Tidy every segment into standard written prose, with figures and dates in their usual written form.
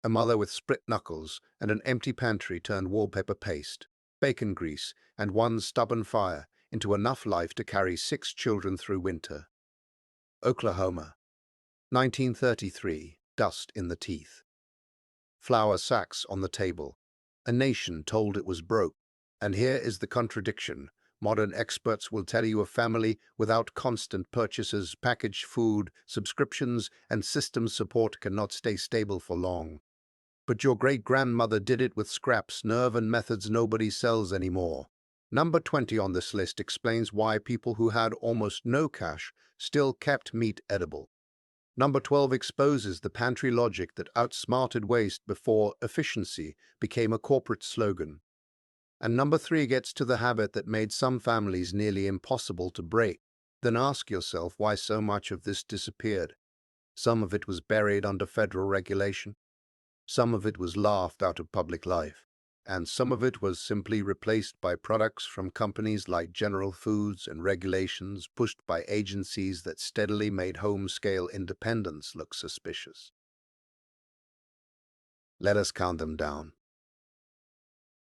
A mother with split knuckles and an empty pantry turned wallpaper paste, bacon grease, and one stubborn fire into enough life to carry 6 children through winter. Oklahoma, 1933, dust in the teeth. Flour sacks on the table. A nation told it was broke. And here is the contradiction. Modern experts will tell you a family without constant purchases, packaged food, subscriptions, and system support cannot stay stable for long. But your great-grandmother did it with scraps, nerve, and methods nobody sells anymore. Number 20 on this list explains why people who had almost no cash still kept meat edible. Number 12 exposes the pantry logic that outsmarted waste before efficiency became a corporate slogan. And number 3 gets to the habit that made some families nearly impossible to break. Then ask yourself why so much of this disappeared. Some of it was buried under federal regulation. Some of it was laughed out of public life, and some of it was simply replaced by products from companies like General Foods and regulations pushed by agencies that steadily made home-scale independence look suspicious. Let us count them down.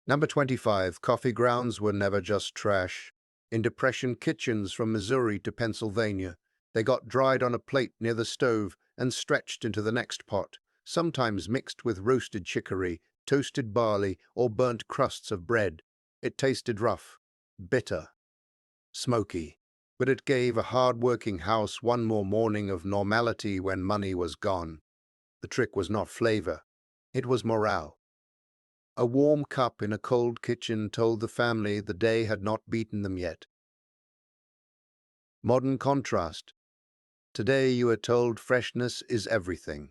Number 25, coffee grounds were never just trash. In Depression kitchens from Missouri to Pennsylvania, they got dried on a plate near the stove and stretched into the next pot, sometimes mixed with roasted chicory, toasted barley, or burnt crusts of bread. It tasted rough, bitter, smoky, but it gave a hard-working house one more morning of normality when money was gone. The trick was not flavor, it was morale. A warm cup in a cold kitchen told the family the day had not beaten them yet. Modern contrast. Today you are told freshness is everything,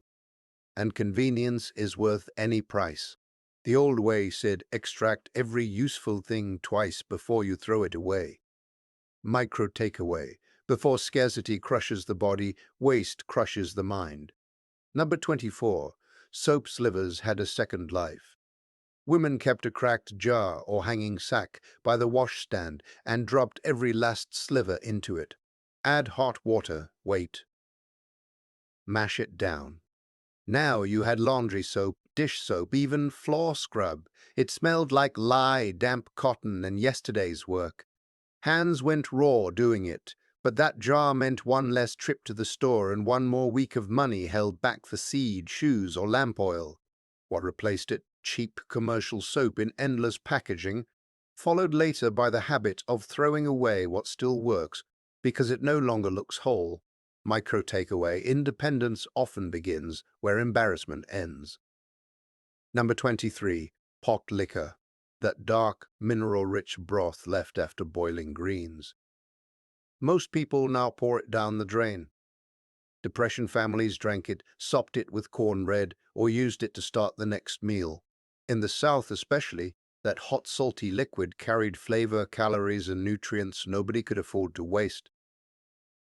and convenience is worth any price. The old way said extract every useful thing twice before you throw it away. Micro takeaway. Before scarcity crushes the body, waste crushes the mind. Number 24. Soap slivers had a second life. Women kept a cracked jar or hanging sack by the washstand and dropped every last sliver into it. Add hot water, wait. Mash it down. Now you had laundry soap, dish soap, even floor scrub. It smelled like lye, damp cotton, and yesterday's work. Hands went raw doing it, but that jar meant one less trip to the store and one more week of money held back for seed, shoes, or lamp oil. What replaced it? Cheap commercial soap in endless packaging, followed later by the habit of throwing away what still works because it no longer looks whole. Micro takeaway. Independence often begins where embarrassment ends. Number 23. Pot liquor. That dark, mineral-rich broth left after boiling greens. Most people now pour it down the drain. Depression families drank it, sopped it with cornbread, or used it to start the next meal. In the South especially, that hot salty liquid carried flavor, calories, and nutrients nobody could afford to waste.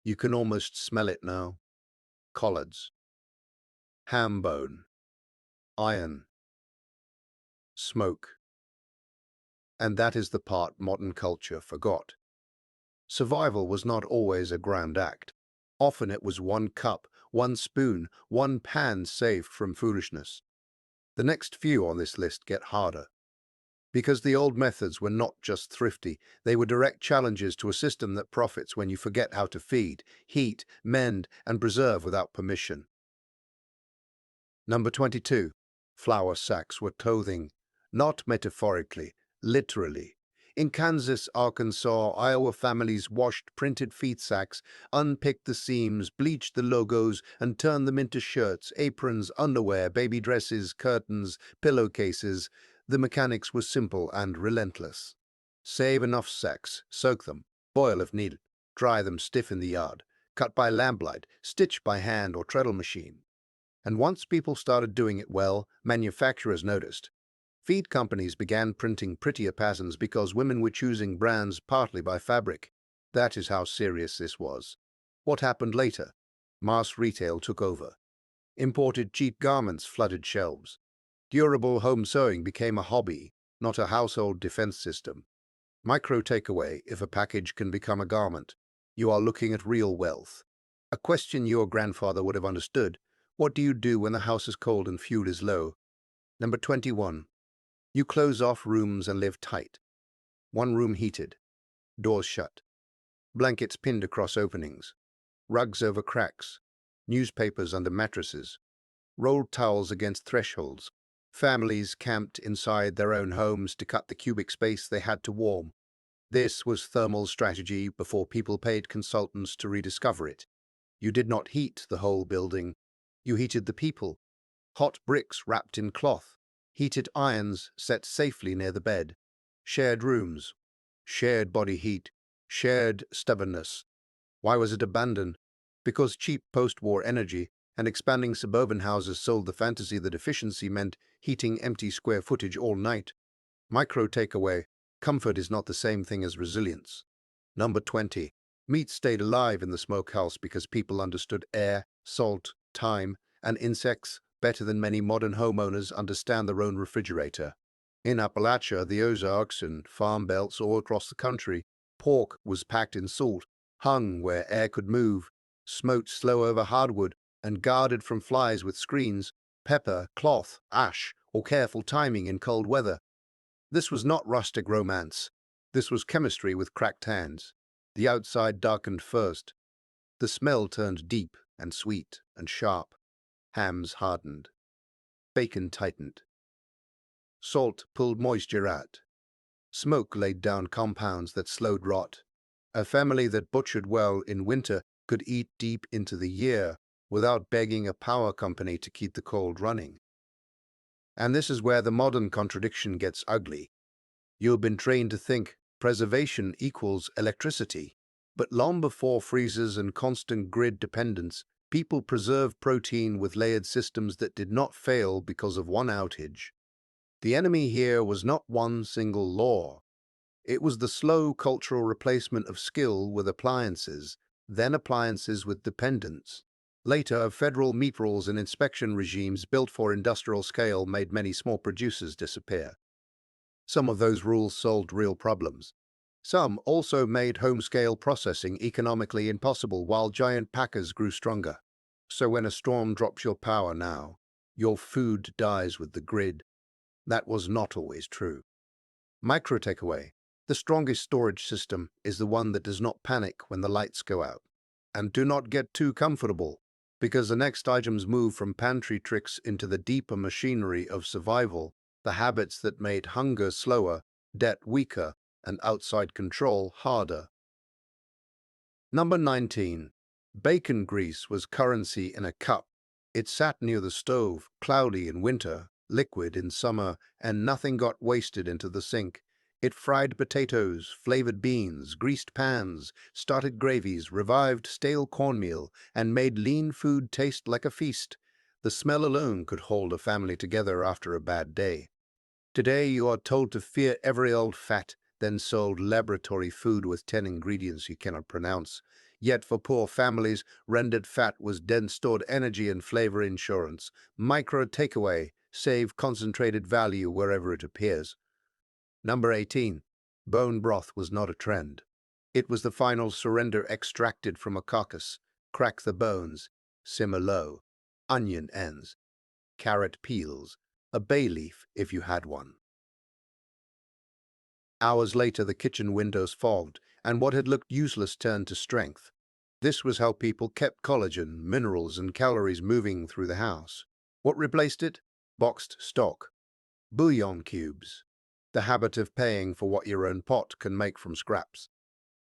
You can almost smell it now. Collards, ham bone, iron, smoke. And that is the part modern culture forgot. Survival was not always a grand act. Often it was one cup, one spoon, one pan saved from foolishness. The next few on this list get harder. Because the old methods were not just thrifty, they were direct challenges to a system that profits when you forget how to feed, heat, mend, and preserve without permission. Number 22. Flour sacks were clothing, not metaphorically, literally. In Kansas, Arkansas, Iowa, families washed printed feed sacks, unpicked the seams, bleached the logos, and turned them into shirts, aprons, underwear, baby dresses, curtains, pillowcases. The mechanics were simple and relentless. Save enough sacks, soak them, boil if needed, dry them stiff in the yard, cut by lamplight, stitch by hand or treadle machine. And once people started doing it well, manufacturers noticed. Feed companies began printing prettier patterns because women were choosing brands partly by fabric. That is how serious this was. What happened later? Mass retail took over. Imported cheap garments flooded shelves. Durable home sewing became a hobby, not a household defense system. Micro takeaway. If a package can become a garment, you are looking at real wealth. A question your grandfather would have understood. What do you do when the house is cold and fuel is low? Number 21. You close off rooms and live tight. One room heated, doors shut, blankets pinned across openings, rugs over cracks, newspapers under mattresses, rolled towels against thresholds. Families camped inside their own homes to cut the cubic space they had to warm. This was thermal strategy before people paid consultants to rediscover it. You did not heat the whole building. You heated the people. Hot bricks wrapped in cloth, heated irons set safely near the bed, shared rooms, shared body heat, shared stubbornness. Why was it abandoned? Because cheap post-war energy and expanding suburban houses sold the fantasy that efficiency meant heating empty square footage all night. Micro takeaway: comfort is not the same thing as resilience. Number 20. Meat stayed alive in the smokehouse because people understood air, salt, time, and insects better than many modern homeowners understand their own refrigerator. In Appalachia, the Ozarks, and farm belts all across the country, pork was packed in salt, hung where air could move, smoked slow over hardwood, and guarded from flies with screens, pepper, cloth, ash, or careful timing in cold weather. This was not rustic romance. This was chemistry with cracked hands. The outside darkened first. The smell turned deep and sweet and sharp. Hams hardened. Bacon tightened. Salt pulled moisture out. Smoke laid down compounds that slowed rot. A family that butchered well in winter could eat deep into the year without begging a power company to keep the cold running. And this is where the modern contradiction gets ugly. You've been trained to think preservation equals electricity. But long before freezers and constant grid dependence, people preserved protein with layered systems that did not fail because of one outage. The enemy here was not one single law. It was the slow cultural replacement of skill with appliances, then appliances with dependence. Later, federal meat rules and inspection regimes built for industrial scale made many small producers disappear. Some of those rules solved real problems. Some also made home-scale processing economically impossible while giant packers grew stronger. So when a storm drops your power now, your food dies with the grid. That was not always true. Micro takeaway: the strongest storage system is the one that does not panic when the lights go out. And do not get too comfortable, because the next items move from pantry tricks into the deeper machinery of survival, the habits that made hunger slower, debt weaker, and outside control harder. Number 19. Bacon grease was currency in a cup. It sat near the stove, cloudy in winter, liquid in summer, and nothing got wasted into the sink. It fried potatoes, flavored beans, greased pans, started gravies, revived stale cornmeal, and made lean food taste like a feast. The smell alone could hold a family together after a bad day. Today you are told to fear every old fat, then sold laboratory food with 10 ingredients you cannot pronounce. Yet for poor families, rendered fat was then stored energy and flavor insurance. Micro takeaway: save concentrated value wherever it appears. Number 18. Bone broth was not a trend. It was the final surrender extracted from a carcass. Crack the bones, simmer low, onion ends, carrot peels, a bay leaf if you had one. Hours later, the kitchen windows fogged, and what had looked useless turned to strength. This was how people kept collagen, minerals, and calories moving through the house. What replaced it? Boxed stock. Bouillon cubes. The habit of paying for what your own pot can make from scraps.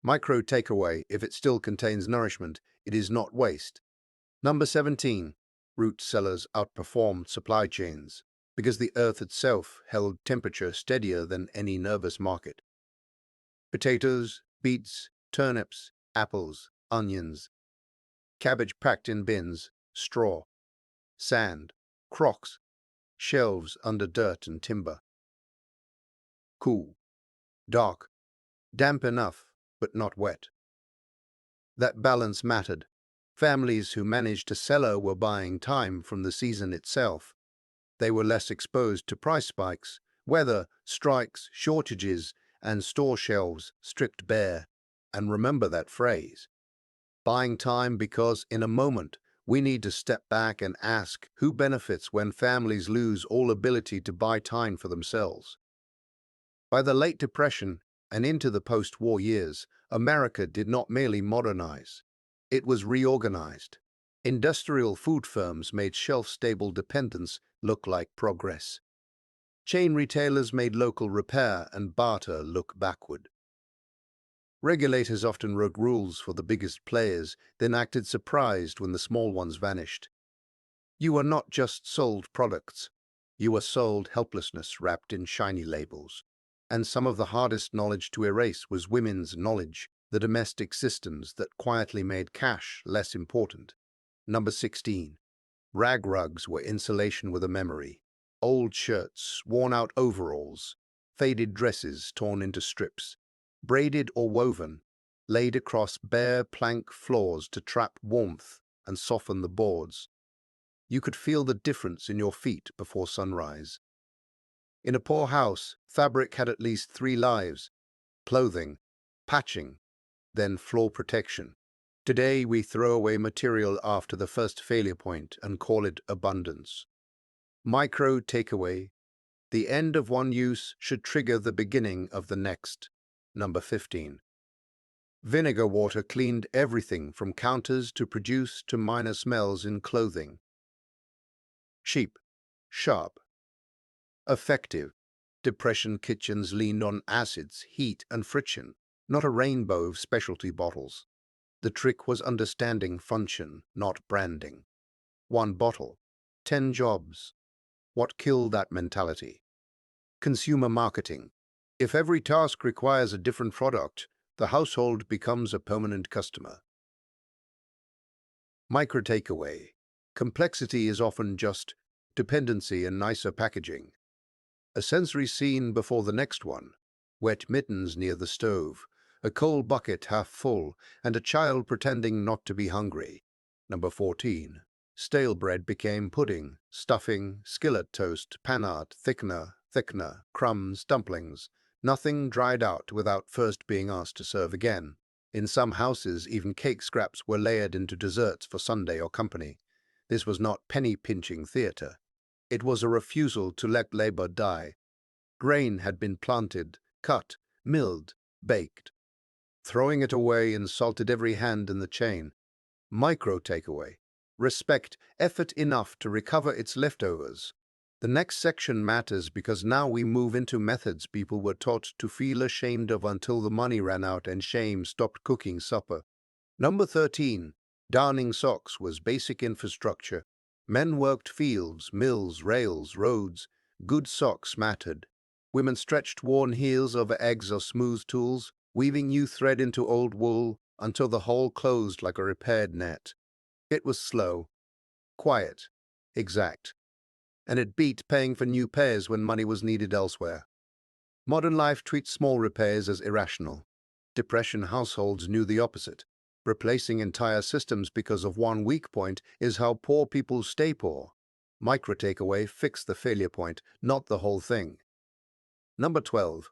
Micro takeaway: if it still contains nourishment, it is not waste. Number 17. Root cellars outperformed supply chains because the earth itself held temperature steadier than any nervous market. Potatoes, beets, turnips, apples, onions, cabbage packed in bins, straw, sand, crocks, shelves under dirt and timber. Cool, dark, damp enough, but not wet. That balance mattered. Families who managed a cellar were buying time from the season itself. They were less exposed to price spikes, weather, strikes, shortages, and store shelves stripped bare. And remember that phrase: buying time, because in a moment We need to step back and ask who benefits when families lose all ability to buy time for themselves. By the late Depression and into the post-war years, America did not merely modernize. It was reorganized. Industrial food firms made shelf-stable dependence look like progress. Chain retailers made local repair and barter look backward. Regulators often wrote rules for the biggest players, then acted surprised when the small ones vanished. You are not just sold products. You are sold helplessness wrapped in shiny labels. And some of the hardest knowledge to erase was women's knowledge, the domestic systems that quietly made cash less important. Number 16. Rag rugs were insulation with a memory. Old shirts, worn-out overalls, faded dresses torn into strips, braided or woven, laid across bare plank floors to trap warmth and soften the boards. You could feel the difference in your feet before sunrise. In a poor house, fabric had at least 3 lives: clothing, patching, then floor protection. Today, we throw away material after the first failure point and call it abundance. Micro takeaway: the end of one use should trigger the beginning of the next. Number 15. Vinegar water cleaned everything from counters to produce to minor smells in clothing. Cheap, sharp, effective. Depression kitchens leaned on acids, heat, and friction, not a rainbow of specialty bottles. The trick was understanding function, not branding. 1 bottle, 10 jobs. What killed that mentality? Consumer marketing. If every task requires a different product, the household becomes a permanent customer. Micro takeaway. Complexity is often just dependency and nicer packaging. A sensory scene before the next one. Wet mittens near the stove, a coal bucket half full, and a child pretending not to be hungry. Number 14. Stale bread became pudding, stuffing, skillet toast, panade, thickener, crumbs, dumplings. Nothing dried out without first being asked to serve again. In some houses, even cake scraps were layered into desserts for Sunday or company. This was not penny-pinching theater. It was a refusal to let labor die. Grain had been planted, cut, milled, baked. Throwing it away insulted every hand in the chain. Micro takeaway. Respect effort enough to recover its leftovers. The next section matters because now we move into methods people were taught to feel ashamed of until the money ran out and shame stopped cooking supper. Number 13. Darning socks was basic infrastructure. Men worked fields, mills, rails, roads. Good socks mattered. Women stretched worn heels over eggs or smooth tools, weaving new thread into old wool until the hole closed like a repaired net. It was slow, quiet, exact, and it beat paying for new pairs when money was needed elsewhere. Modern life treats small repairs as irrational. Depression households knew the opposite. Replacing entire systems because of one weak point is how poor people stay poor. Micro takeaway fixed the failure point, not the whole thing. Number 12.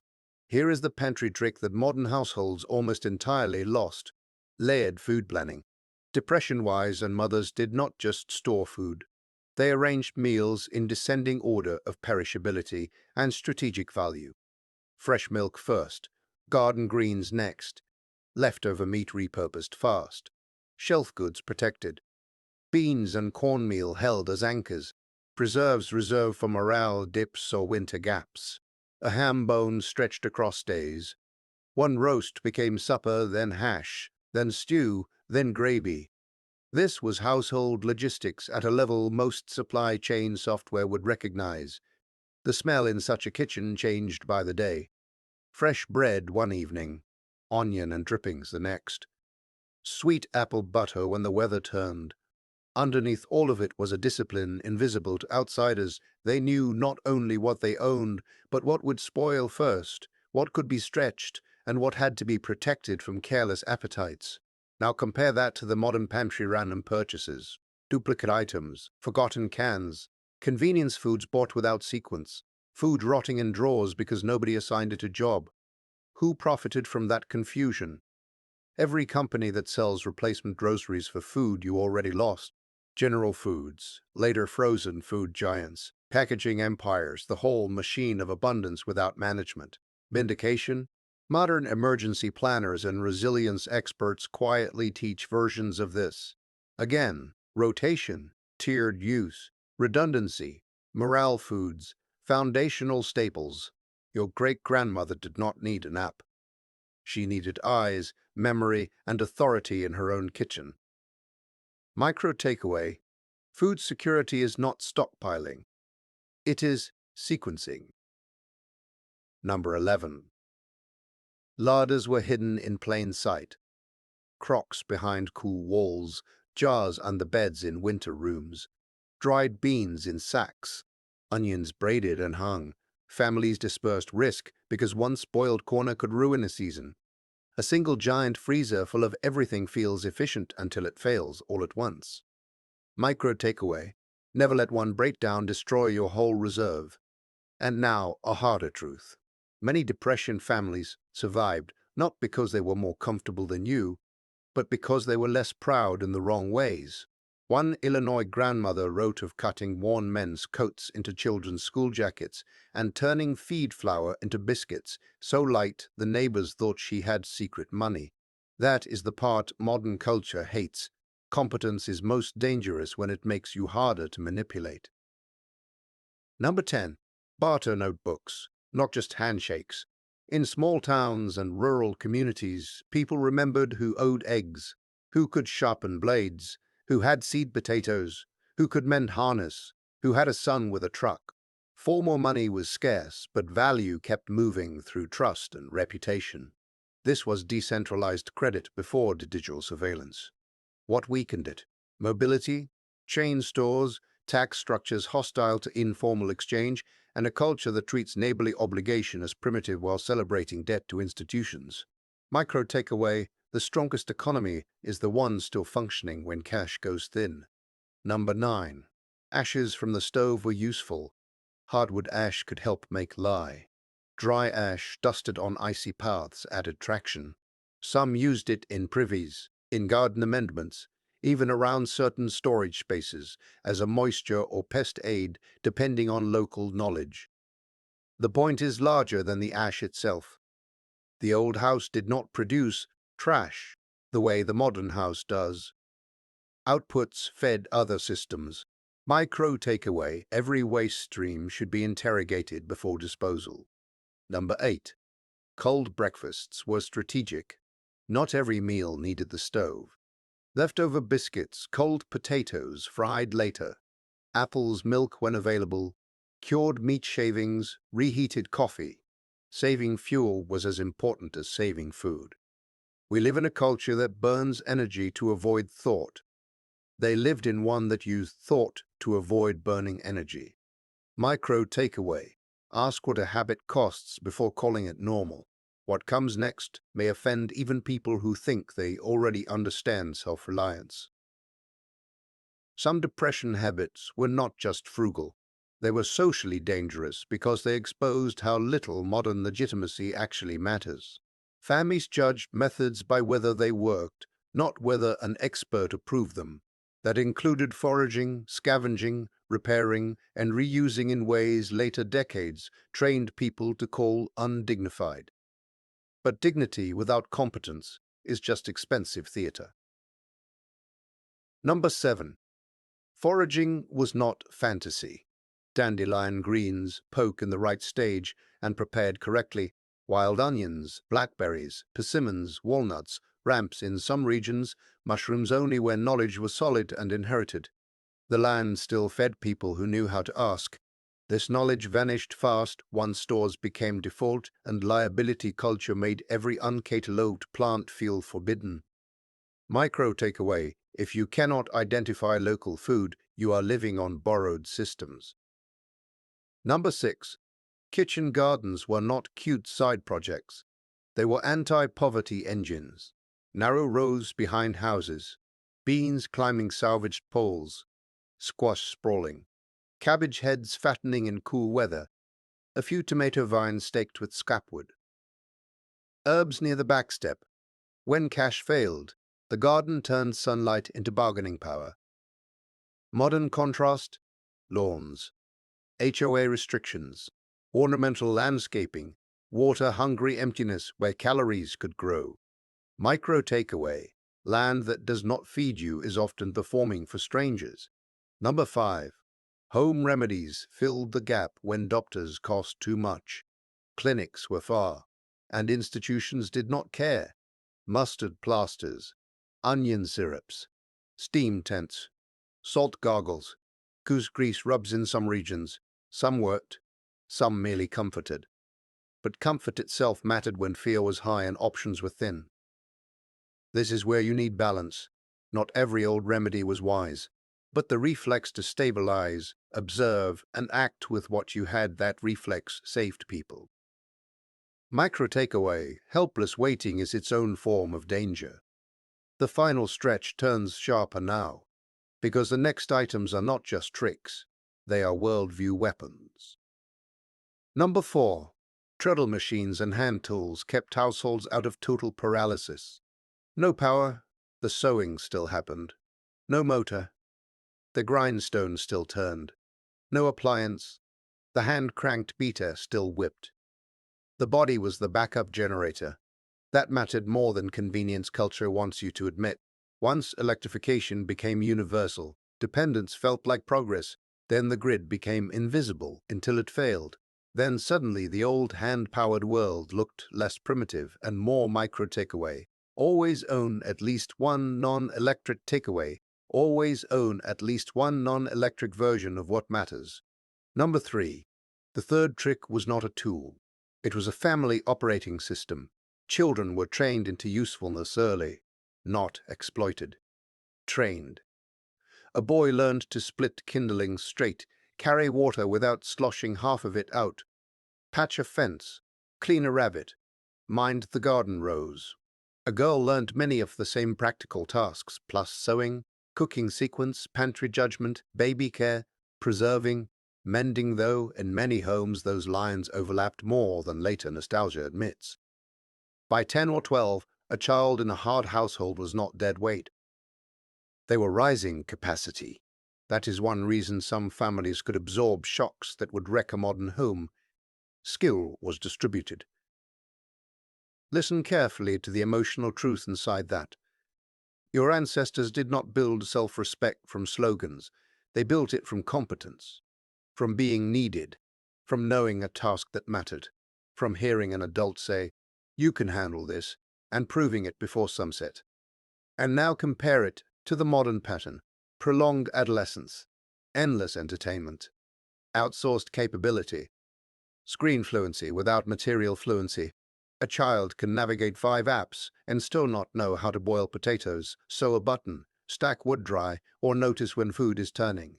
Here is the pantry trick that modern households almost entirely lost: layered food planning. Depression wives and mothers did not just store food. They arranged meals in descending order of perishability and strategic value. Fresh milk first, garden greens next, leftover meat repurposed fast, shelf goods protected, beans and cornmeal held as anchors, preserves reserved for morale dips or winter gaps. A ham bone stretched across days. One roast became supper, then hash, then stew, then gravy. This was household logistics at a level most supply chain software would recognize. The smell in such a kitchen changed by the day. Fresh bread one evening, onion and drippings the next. Sweet apple butter when the weather turned. Underneath all of it was a discipline invisible to outsiders. They knew not only what they owned, but what would spoil first, what could be stretched, and what had to be protected from careless appetites. Now compare that to the modern pantry random purchases, duplicate items, forgotten cans, convenience foods bought without sequence, food rotting in drawers because nobody assigned it a job. Who profited from that confusion? Every company that sells replacement groceries for food you already lost. General Foods, later frozen food giants, packaging empires, the whole machine of abundance without management. Vindication, modern emergency planners and resilience experts quietly teach versions of this. Again, rotation, tiered use, redundancy, morale foods, foundational staples. Your great-grandmother did not need an app. She needed eyes, memory, and authority in her own kitchen. Micro takeaway: food security is not stockpiling. It is sequencing. Number 11. Larders were hidden in plain sight. Crocks behind cool walls, jars under beds in winter rooms, dried beans in sacks, onions braided and hung. Families dispersed risk because one spoiled corner could ruin a season. A single giant freezer full of everything feels efficient until it fails all at once. Micro takeaway: never let one breakdown destroy your whole reserve. And now, a harder truth. Many depression families survived not because they were more comfortable than you, but because they were less proud in the wrong ways. One Illinois grandmother wrote of cutting worn men's coats into children's school jackets and turning feed flour into biscuits so light the neighbors thought she had secret money. That is the part modern culture hates. Competence is most dangerous when it makes you harder to manipulate. Number 10. Barter notebooks, not just handshakes. In small towns and rural communities, people remembered who owed eggs, who could sharpen blades, who had seed potatoes, who could mend harness, who had a son with a truck. Formal money was scarce, but value kept moving through trust and reputation. This was decentralized credit before digital surveillance. What weakened it? Mobility, chain stores, tax structures hostile to informal exchange, and a culture that treats neighborly obligation as primitive while celebrating debt to institutions. Micro takeaway: the strongest economy is the one still functioning when cash goes thin. Number 9. Ashes from the stove were useful. Hardwood ash could help make lye. Dry ash dusted on icy paths added traction. Some used it in privies, in garden amendments, even around certain storage spaces, as a moisture or pest aid, depending on local knowledge. The point is larger than the ash itself. The old house did not produce trash the way the modern house does. Outputs fed other systems. Micro takeaway: every waste stream should be interrogated before disposal. Number 8. Cold breakfasts were strategic. Not every meal needed the stove. Leftover biscuits, cold potatoes fried later, apples, milk when available, cured meat shavings, reheated coffee. Saving fuel was as important as saving food. We live in a culture that burns energy to avoid thought. They lived in one that used thought to avoid burning energy. Micro takeaway: ask what a habit costs before calling it normal. What comes next may offend even people who think they already understand self-reliance. Some depression habits were not just frugal. They were socially dangerous because they exposed how little modern legitimacy actually matters. Families judged methods by whether they worked, not whether an expert approved them. That included foraging, scavenging, repairing, and reusing in ways later decades trained people to call undignified. But dignity without competence is just expensive theater. Number 7. Foraging was not fantasy. Dandelion greens, poke in the right stage and prepared correctly, wild onions, blackberries, persimmons, walnuts, ramps in some regions, mushrooms only where knowledge was solid and inherited. The land still fed people who knew how to ask. This knowledge vanished fast once stores became default and liability culture made every uncatalogued plant feel forbidden. Micro takeaway: if you cannot identify local food, you are living on borrowed systems. Number 6. Kitchen gardens were not cute side projects. They were anti-poverty engines. Narrow rows behind houses, beans climbing salvaged poles, squash sprawling, cabbage heads fattening in cool weather, a few tomato vines staked with scrapwood. Herbs near the backstep. When cash failed, the garden turned sunlight into bargaining power. Modern contrast, lawns, HOA restrictions, ornamental landscaping, water-hungry emptiness where calories could grow. Micro takeaway, land that does not feed you is often performing for strangers. Number 5. Home remedies filled the gap when doctors cost too much. Clinics were far, and institutions did not care. Mustard plasters, onion syrups, steam tents, salt gargles, goose grease rubs in some regions. Some worked, some merely comforted. But comfort itself mattered when fear was high and options were thin. This is where you need balance. Not every old remedy was wise, but the reflex to stabilize, observe, and act with what you had, that reflex saved people. Micro takeaway, helpless waiting is its own form of danger. The final stretch turns sharper now, because the next items are not just tricks, they are worldview weapons. Number 4. Treadle machines and hand tools kept households out of total paralysis. No power, the sewing still happened. No motor, the grindstone still turned. No appliance, the hand-cranked beater still whipped. The body was the backup generator. That mattered more than convenience culture wants you to admit. Once electrification became universal, dependence felt like progress. Then the grid became invisible until it failed. Then suddenly the old hand-powered world looked less primitive and more micro takeaway. Always own at least one non-electric takeaway. Always own at least one non-electric version of what matters. Number 3. The third trick was not a tool. It was a family operating system. Children were trained into usefulness early, not exploited. Trained. A boy learned to split kindling straight, carry water without sloshing half of it out, patch a fence, clean a rabbit, mind the garden rows. A girl learned many of the same practical tasks, plus sewing, cooking sequence, pantry judgment, baby care, preserving, mending, though in many homes those lines overlapped more than later nostalgia admits. By 10 or 12, a child in a hard household was not dead weight. They were rising capacity. That is one reason some families could absorb shocks that would wreck a modern home. Skill was distributed. Listen carefully to the emotional truth inside that. Your ancestors did not build self-respect from slogans. They built it from competence, from being needed, from knowing a task that mattered, from hearing an adult say, "You can handle this," and proving it before sunset. And now compare it to the modern pattern: prolonged adolescence, endless entertainment, outsourced capability, screen fluency without material fluency. A child can navigate 5 apps and still not know how to boil potatoes, sew a button, stack wood dry, or notice when food is turning.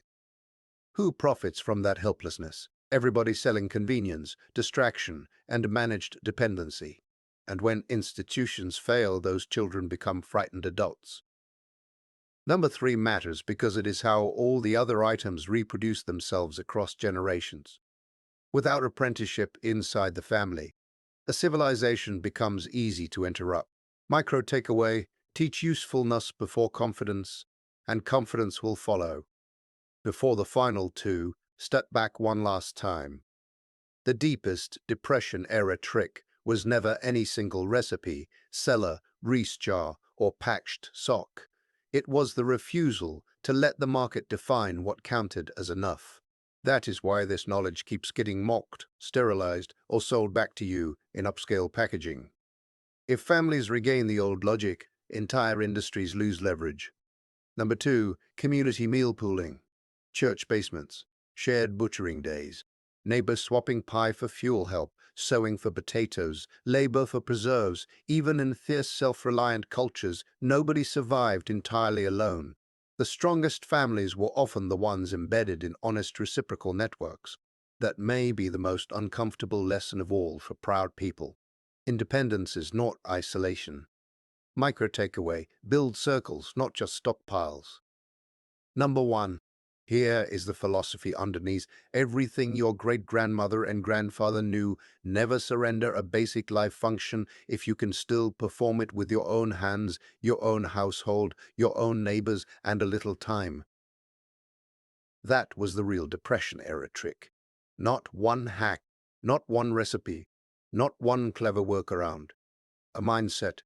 Who profits from that helplessness? Everybody selling convenience, distraction, and managed dependency. And when institutions fail, those children become frightened adults. Number 3 matters because it is how all the other items reproduce themselves across generations. Without apprenticeship inside the family, a civilization becomes easy to interrupt. Micro takeaway, teach usefulness before confidence, and confidence will follow. Before the final 2, step back one last time. The deepest Depression-era trick was never any single recipe, cellar, Reese jar, or patched sock. It was the refusal to let the market define what counted as enough. That is why this knowledge keeps getting mocked, sterilized, or sold back to you in upscale packaging. If families regain the old logic, entire industries lose leverage. Number 2, community meal pooling. Church basements, shared butchering days, neighbors swapping pie for fuel help, sowing for potatoes, labor for preserves. Even in fierce, self-reliant cultures, nobody survived entirely alone. The strongest families were often the ones embedded in honest reciprocal networks. That may be the most uncomfortable lesson of all for proud people. Independence is not isolation. Micro takeaway, build circles, not just stockpiles. Number 1. Here is the philosophy underneath everything your great-grandmother and grandfather knew: never surrender a basic life function if you can still perform it with your own hands, your own household, your own neighbors, and a little time. That was the real Depression-era trick. Not one hack, not one recipe, not one clever workaround. A mindset.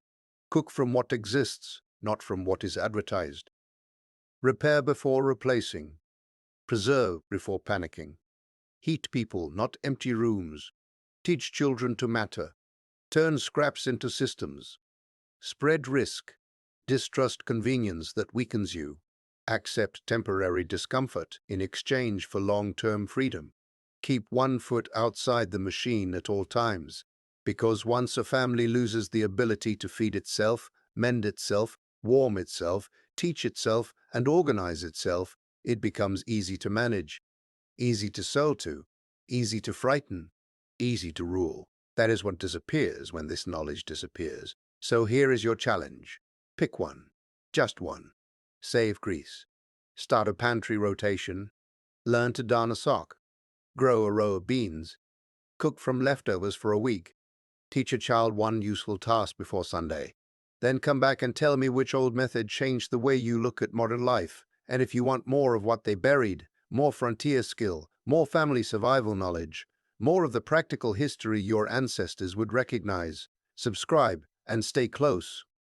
Cook from what exists, not from what is advertised. Repair before replacing. Preserve before panicking. Heat people, not empty rooms. Teach children to matter. Turn scraps into systems. Spread risk. Distrust convenience that weakens you. Accept temporary discomfort in exchange for long-term freedom. Keep one foot outside the machine at all times, because once a family loses the ability to feed itself, mend itself, warm itself, teach itself, and organize itself, it becomes easy to manage, easy to sell to, easy to frighten, easy to rule. That is what disappears when this knowledge disappears. So here is your challenge. Pick one. Just one. Save grease. Start a pantry rotation. Learn to darn a sock. Grow a row of beans. Cook from leftovers for a week. Teach a child one useful task before Sunday. Then come back and tell me which old method changed the way you look at modern life. And if you want more of what they buried, more frontier skill, more family survival knowledge, more of the practical history your ancestors would recognize, subscribe and stay close.